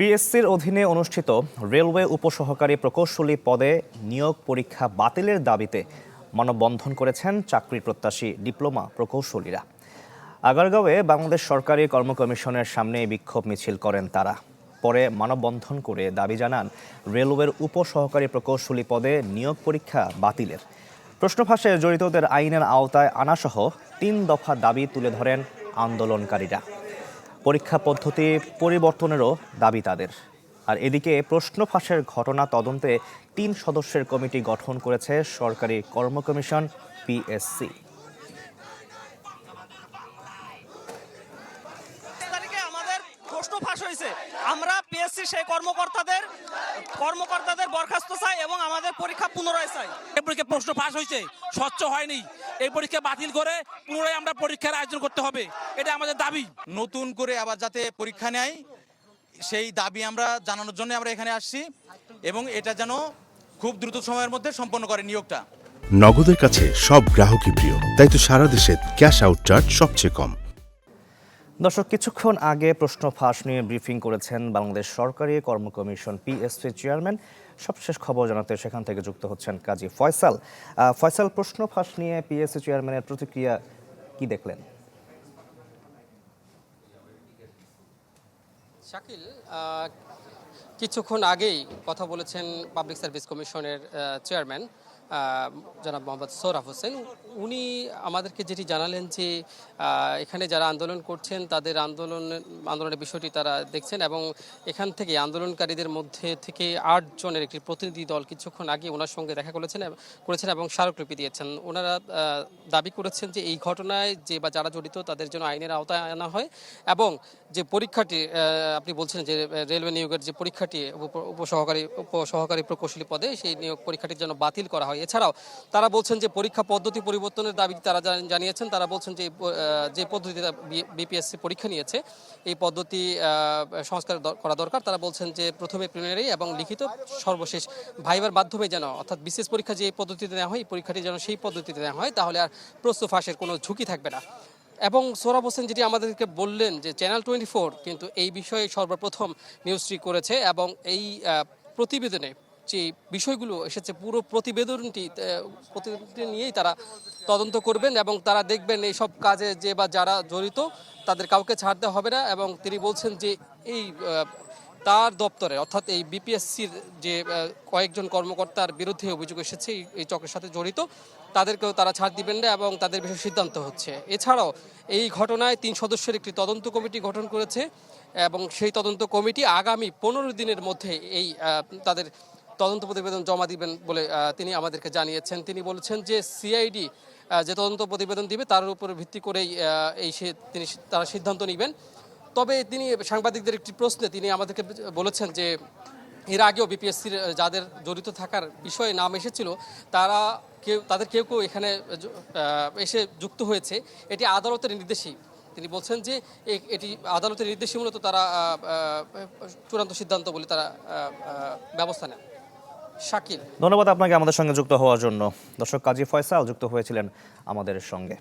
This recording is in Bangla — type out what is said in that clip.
পিএসসির অধীনে অনুষ্ঠিত রেলওয়ে উপসহকারী প্রকৌশলী পদে নিয়োগ পরীক্ষা বাতিলের দাবিতে মানববন্ধন করেছেন চাকরি প্রত্যাশী ডিপ্লোমা প্রকৌশলীরা। আগারগাঁওয়ে বাংলাদেশ সরকারি কর্ম কমিশনের সামনে বিক্ষোভ মিছিল করেন তারা। পরে মানববন্ধন করে দাবি জানান রেলওয়ের উপসহকারী প্রকৌশলী পদে নিয়োগ পরীক্ষা বাতিলের। প্রশ্ন ফাঁসে জড়িতদের আইনের আওতায় আনাসহ ৩ দফা দাবি তুলে ধরেন আন্দোলনকারীরা। পরীক্ষা পদ্ধতি পরিবর্তনেরও দাবি তাদের। আর এদিকে প্রশ্ন ফাঁসের ঘটনা তদন্তে ৩ সদস্যের কমিটি গঠন করেছে সরকারি কর্ম কমিশন পিএসসি। প্রশ্ন ফাঁস হয়েছে, আমরা পিএসসি সেই কর্মকর্তাদের বরখাস্ত চাই এবং আমাদের পরীক্ষা পুনরায় চাই। এই পরীক্ষা প্রশ্ন ফাঁস হয়েছে, স্বচ্ছ হয়নি। এই পরীক্ষা বাতিল করে পুনরায় আমরা পরীক্ষার আয়োজন করতে হবে, এটা আমাদের দাবি। নতুন করে আবার যাতে পরীক্ষা নেয় সেই দাবি আমরা জানানোর জন্য আমরা এখানে আসছি এবং এটা যেন খুব দ্রুত সময়ের মধ্যে সম্পন্ন করে নিয়োগটা। নগদের কাছে সব গ্রাহকই প্রিয়, তাই তো সারা দেশে ক্যাশ আউট চার্জ সবচেয়ে কম। দর্শক, কিছুক্ষণ আগে প্রশ্ন ফাঁস নিয়ে ব্রিফিং করেছেন বাংলাদেশ সরকারি কর্ম কমিশন পিএসসি চেয়ারম্যান। সবশেষ খবর জানাতে সেখান থেকে যুক্ত হচ্ছেন কাজী ফয়সাল। ফয়সাল, প্রশ্ন ফাঁস নিয়ে পিএসসি চেয়ারম্যানের প্রতিক্রিয়া কি দেখলেন? শাকিল, কিছুক্ষণ আগেই কথা বলেছেন পাবলিক সার্ভিস কমিশনের চেয়ারম্যান জনাব মোহাম্মদ সোহরাব হোসেন। উনি আমাদেরকে যেটি জানালেন যে এখানে যারা আন্দোলন করছেন তাদের আন্দোলনের বিষয়টি তারা দেখছেন এবং এখান থেকে আন্দোলনকারীদের মধ্যে থেকে 8 জনের একটি প্রতিনিধি দল কিছুক্ষণ আগে ওনার সঙ্গে দেখা করেছেন এবং স্মারকলিপি দিয়েছেন। ওনারা দাবি করেছেন যে এই ঘটনায় যারা জড়িত তাদের জন্য আইনের আওতায় আনা হয় এবং যে পরীক্ষাটি আপনি বলছেন যে রেলওয়ে নিয়োগের যে পরীক্ষাটি উপসহকারী প্রকৌশলী পদে সেই নিয়োগ পরীক্ষাটির জন্য বাতিল করা হয়। এছাড়াও তারা বলছেন যে পরীক্ষা পদ্ধতি পরিবর্তনের দাবি তারা জানিয়েছেন। তারা বলছেন যে পদ্ধতিতে বিপিএসসি পরীক্ষা নিয়েছে এই পদ্ধতি সংস্কার করা দরকার। তারা বলছেন যে প্রথমে প্রিলিমিনারি এবং লিখিত সর্বশেষ ভাইবার মাধ্যমে যেন অর্থাৎ বিশেষ পরীক্ষা যে পদ্ধতিতে নেওয়া হয় এই পরীক্ষাটি যেন সেই পদ্ধতিতে নেওয়া হয়, তাহলে আর প্রশ্ন ফাঁসের কোনো ঝুঁকি থাকবে না। এবং সোহরাব হোসেন যেটি আমাদেরকে বললেন যে চ্যানেল 24 কিন্তু এই বিষয়ে সর্বপ্রথম নিউজটি করেছে এবং এই প্রতিবেদনে যে বিষয়গুলো এসেছে পুরো প্রতিবেদনটি নিয়েই তারা তদন্ত করবেন এবং তারা দেখবেন এই সব কাজে যারা জড়িত তাদের কাউকে ছাড় দেওয়া হবে না। এবং তিনি বলছেন যে এই তার দপ্তরে অর্থাৎ এই বিপিএসসির যে কয়েকজন কর্মকর্তার বিরুদ্ধে অভিযোগ এসেছে এই চক্রের সাথে জড়িত, তাদেরকেও তারা ছাড় দিবেন না এবং তাদের বিষয়ে সিদ্ধান্ত হচ্ছে। এছাড়াও এই ঘটনায় 3 সদস্যের একটি তদন্ত কমিটি গঠন করেছে এবং সেই তদন্ত কমিটি আগামী 15 দিনের মধ্যে এই তাদের তদন্ত প্রতিবেদন জমা দিবেন বলে তিনি আমাদেরকে জানিয়েছেন। তিনি বলেছেন যে সিআইডি যে তদন্ত প্রতিবেদন দিবে তার উপর ভিত্তি করেই তারা সিদ্ধান্ত নেবেন। তবে তিনি সাংবাদিকদের একটি প্রশ্নে তিনি আমাদেরকে বলেছেন যে এর আগেও বিপিএসসির যাদের জড়িত থাকার বিষয়ে নাম এসেছিল তাদের কেউ এখানে এসে যুক্ত হয়েছে, এটি আদালতের নির্দেশেই। তিনি বলছেন যে এটি আদালতের নির্দেশে মূলত তারা চূড়ান্ত সিদ্ধান্ত বলে তারা ব্যবস্থা নেন। শাকিল, ধন্যবাদ আপনাকে আমাদের সঙ্গে যুক্ত হওয়ার জন্য। দর্শক, কাজী ফয়সাল যুক্ত হয়েছিলেন আমাদের সঙ্গে।